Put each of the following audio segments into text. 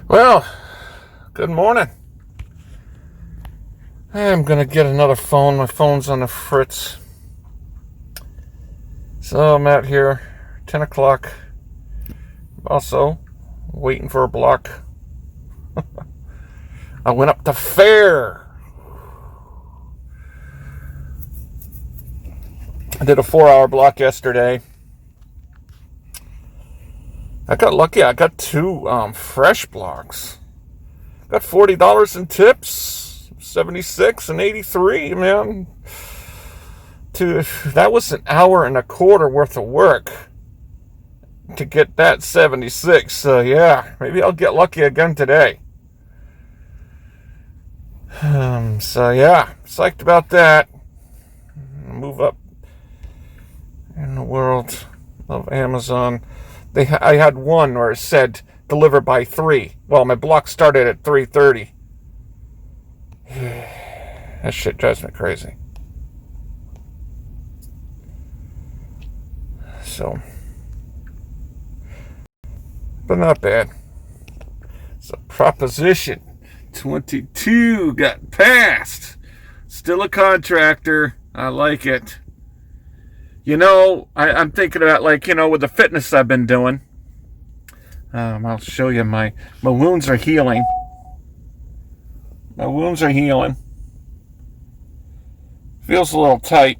Well, good morning. I'm gonna get another phone. My phone's on the fritz. So I'm out here, 10 o'clock. Also, waiting for a block. I went up to Fair. I did a 4-hour block yesterday. I got lucky. I got two fresh blocks. Got $40 in tips, 76 and 83, man. That was an hour and a quarter worth of work to get that 76. So yeah, maybe I'll get lucky again today. So yeah, psyched about that. Move up in the world of Amazon. I had one where it said deliver by 3. Well, my block started at 3:30. That shit drives me crazy. So, but not bad. So Proposition 22 got passed. Still a contractor. I like it. I'm thinking about, with the fitness I've been doing. I'll show you my wounds are healing. My wounds are healing. Feels a little tight.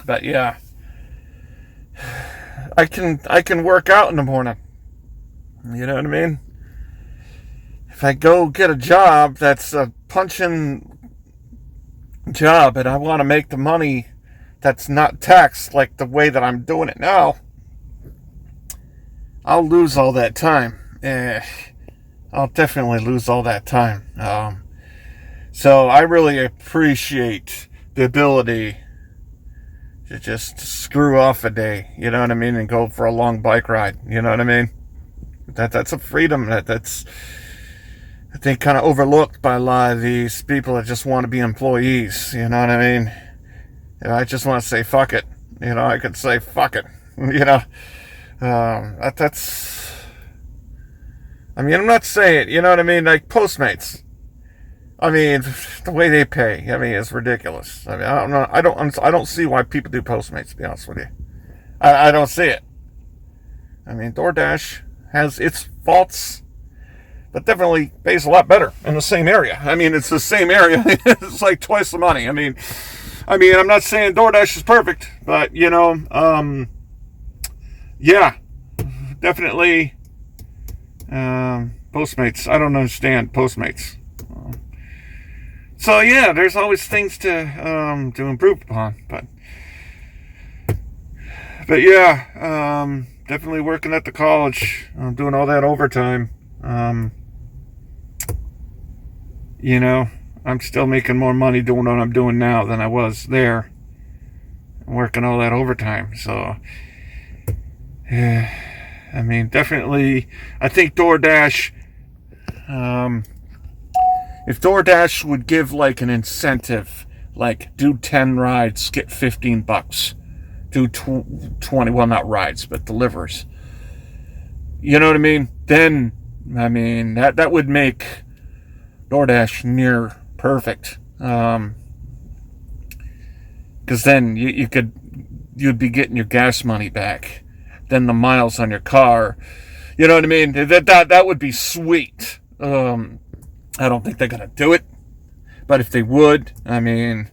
But yeah. I can work out in the morning. You know what I mean? If I go get a job that's a punching job and I want to make the money that's not taxed like the way that I'm doing it now, I'll lose all that time. I'll definitely lose all that time. So I really appreciate the ability to just screw off a day, you know what I mean, and go for a long bike ride, you know what I mean? That's a freedom that's I think kind of overlooked by a lot of these people that just want to be employees, you know what I mean? I just want to say fuck it. I could say fuck it. That's. I mean, I'm not saying, you know what I mean? Like Postmates. I mean, the way they pay, it's ridiculous. I mean, I don't know. I don't see why people do Postmates, to be honest with you. I don't see it. I mean, DoorDash has its faults, but definitely pays a lot better in the same area. I mean, it's the same area. It's like twice the money. I mean, I'm not saying DoorDash is perfect, but yeah, definitely. Postmates. I don't understand Postmates. So yeah, there's always things to improve upon, but yeah, definitely working at the college. I'm doing all that overtime. I'm still making more money doing what I'm doing now than I was there, working all that overtime. So, definitely, I think DoorDash, if DoorDash would give like an incentive, like do 10 rides, get $15, do 20, well, not rides, but delivers. You know what I mean? Then, that would make DoorDash near perfect. Because then you'd be getting your gas money back. Then the miles on your car. You know what I mean? That would be sweet. I don't think they're going to do it. But if they would, yeah,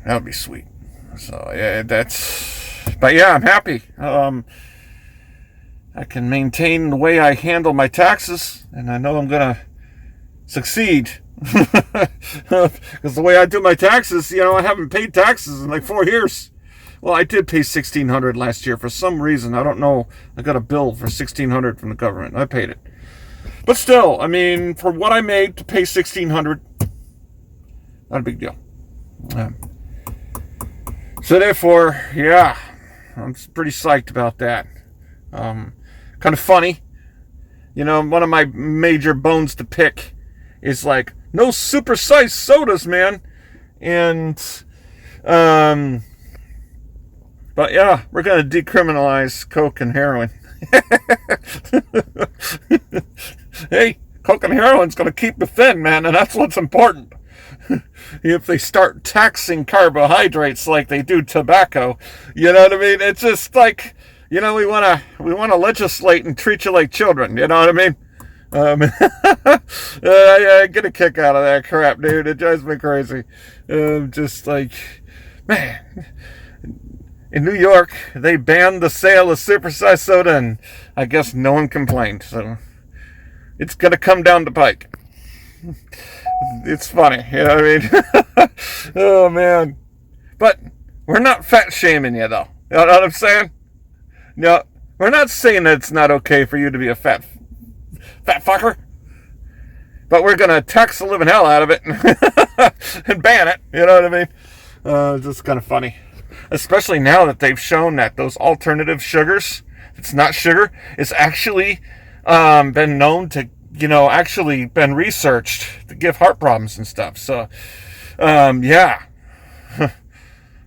that would be sweet. So, yeah, but yeah, I'm happy. I can maintain the way I handle my taxes, and I know I'm going to succeed. Because the way I do my taxes, I haven't paid taxes in like 4 years. Well, I did pay $1,600 last year for some reason. I don't know. I got a bill for $1,600 from the government. I paid it. But still, for what I made to pay $1,600, not a big deal. So therefore, yeah, I'm pretty psyched about that. Kind of funny. One of my major bones to pick is like, no supersized sodas, man. And, but yeah, we're going to decriminalize coke and heroin. Hey, coke and heroin's going to keep you thin, man, and that's what's important. If they start taxing carbohydrates like they do tobacco, you know what I mean? It's just like, we want to legislate and treat you like children. You know what I mean? I get a kick out of that crap, dude. It drives me crazy. Just like, man, in New York, they banned the sale of supersized soda, and I guess no one complained. So it's gonna come down the pike. It's funny, you know what I mean? Oh man, but we're not fat shaming you, though. You know what I'm saying? No, we're not saying that it's not okay for you to be a fat fucker, but we're gonna tax the living hell out of it and ban it. You know what I mean? Just kind of funny, especially now that they've shown that those alternative sugars, it's not sugar, it's actually been known to, actually been researched to give heart problems and stuff. So, yeah.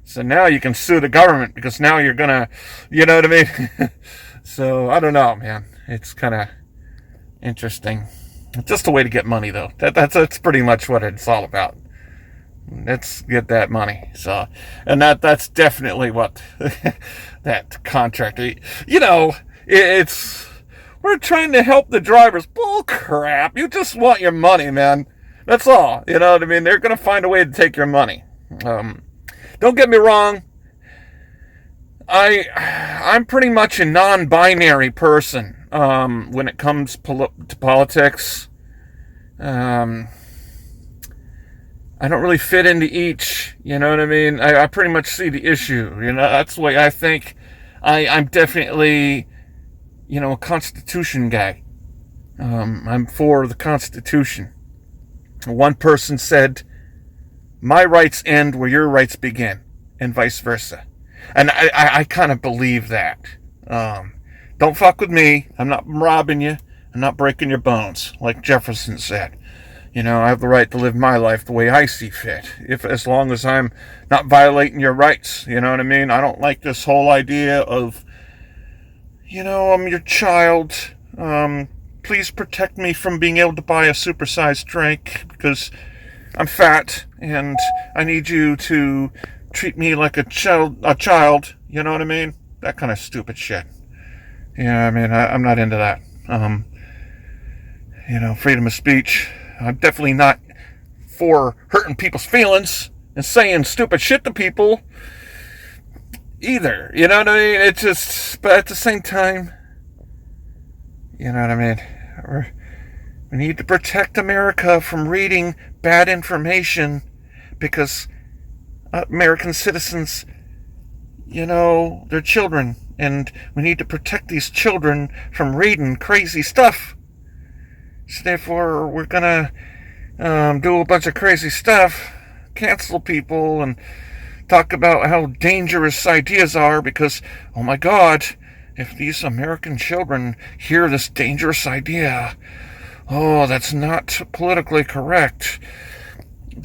So now you can sue the government because now you're gonna, you know what I mean? So I don't know, man. It's kind of interesting. Just a way to get money, though. That's pretty much what it's all about. Let's get that money. So, and that's definitely what that contract. It's we're trying to help the drivers. Bull crap! You just want your money, man. That's all. You know what I mean? They're gonna find a way to take your money. Don't get me wrong. I'm pretty much a non-binary person when it comes to politics. I don't really fit into each. You know what I mean? I pretty much see the issue. That's the way I think. I'm definitely, a Constitution guy. I'm for the Constitution. One person said, "My rights end where your rights begin," and vice versa. And I kind of believe that. Don't fuck with me. I'm not robbing you. I'm not breaking your bones, like Jefferson said. I have the right to live my life the way I see fit, as long as I'm not violating your rights. You know what I mean? I don't like this whole idea of, I'm your child. Please protect me from being able to buy a supersized drink because I'm fat and I need you to treat me like a child. You know what I mean? That kind of stupid shit. Yeah, I mean, I'm not into that. Freedom of speech. I'm definitely not for hurting people's feelings and saying stupid shit to people either. You know what I mean? It's just, but at the same time, you know what I mean? We need to protect America from reading bad information because American citizens, they're children, and we need to protect these children from reading crazy stuff. So therefore, we're gonna do a bunch of crazy stuff, cancel people, and talk about how dangerous ideas are because, oh my God, if these American children hear this dangerous idea, oh, that's not politically correct.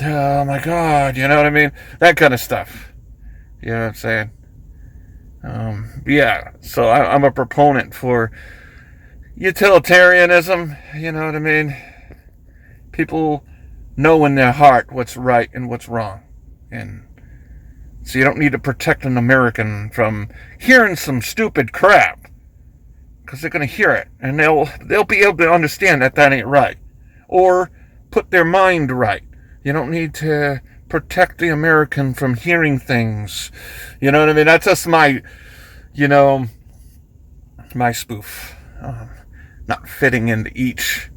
Oh my God, you know what I mean? That kind of stuff. You know what I'm saying? Yeah, so I'm a proponent for utilitarianism, you know what I mean? People know in their heart what's right and what's wrong. And so you don't need to protect an American from hearing some stupid crap. Because they're going to hear it. And they'll be able to understand that ain't right. Or put their mind right. You don't need to protect the American from hearing things. You know what I mean? That's just my, my spoof. Not fitting into each.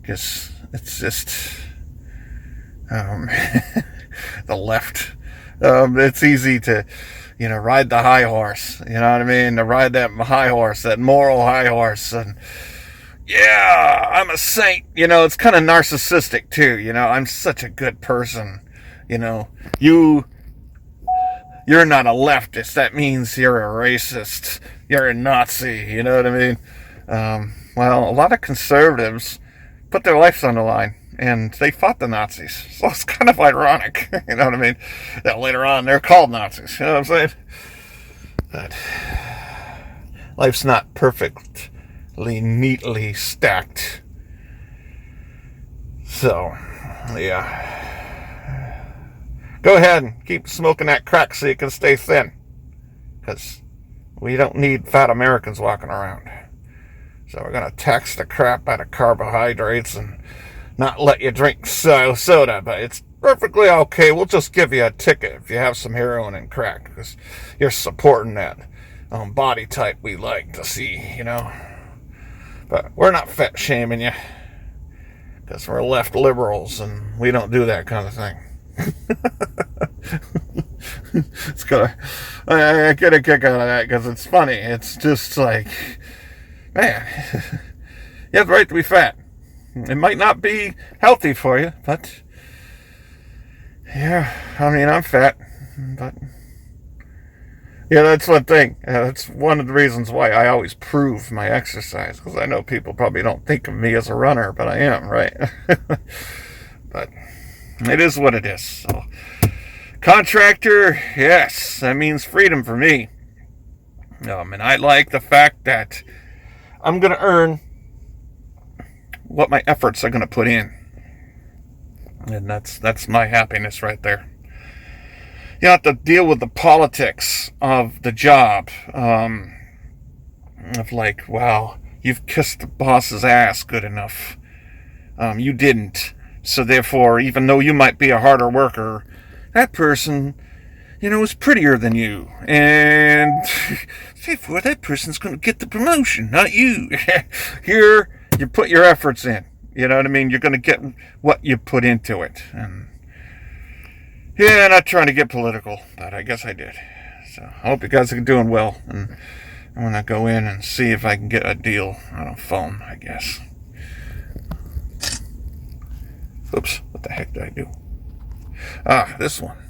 Because it's just the left. It's easy to, ride the high horse. You know what I mean? To ride that high horse, that moral high horse. And yeah, I'm a saint. It's kind of narcissistic too. I'm such a good person. You're not a leftist. That means you're a racist. You're a Nazi. You know what I mean? Well, a lot of conservatives put their lives on the line, and they fought the Nazis. So it's kind of ironic, you know what I mean? That later on they're called Nazis, you know what I'm saying? But life's not perfect neatly stacked. So, yeah. Go ahead and keep smoking that crack so you can stay thin. Because we don't need fat Americans walking around. So we're going to tax the crap out of carbohydrates and not let you drink soda. But it's perfectly okay. We'll just give you a ticket if you have some heroin and crack. Because you're supporting that body type we like to see, you know. But we're not fat shaming you. Because we're left liberals and we don't do that kind of thing. It's kind of, I get a kick out of that because it's funny. It's just like, man, you have the right to be fat. It might not be healthy for you, but yeah, I mean, I'm fat, but yeah, that's one thing. That's one of the reasons why I always prove my exercise, because I know people probably don't think of me as a runner, but I am, right? But it is what it is. So, contractor, yes, that means freedom for me. And I like the fact that I'm going to earn what my efforts are going to put in. And that's my happiness right there. You have to deal with the politics of the job. Of like, well, you've kissed the boss's ass good enough. You didn't. So therefore, even though you might be a harder worker, that person, is prettier than you. And therefore, that person's going to get the promotion, not you. Here, you put your efforts in. You know what I mean? You're going to get what you put into it. And yeah, not trying to get political, but I guess I did. So I hope you guys are doing well. And I want to go in and see if I can get a deal on a phone, I guess. Oops, what the heck did I do? This one.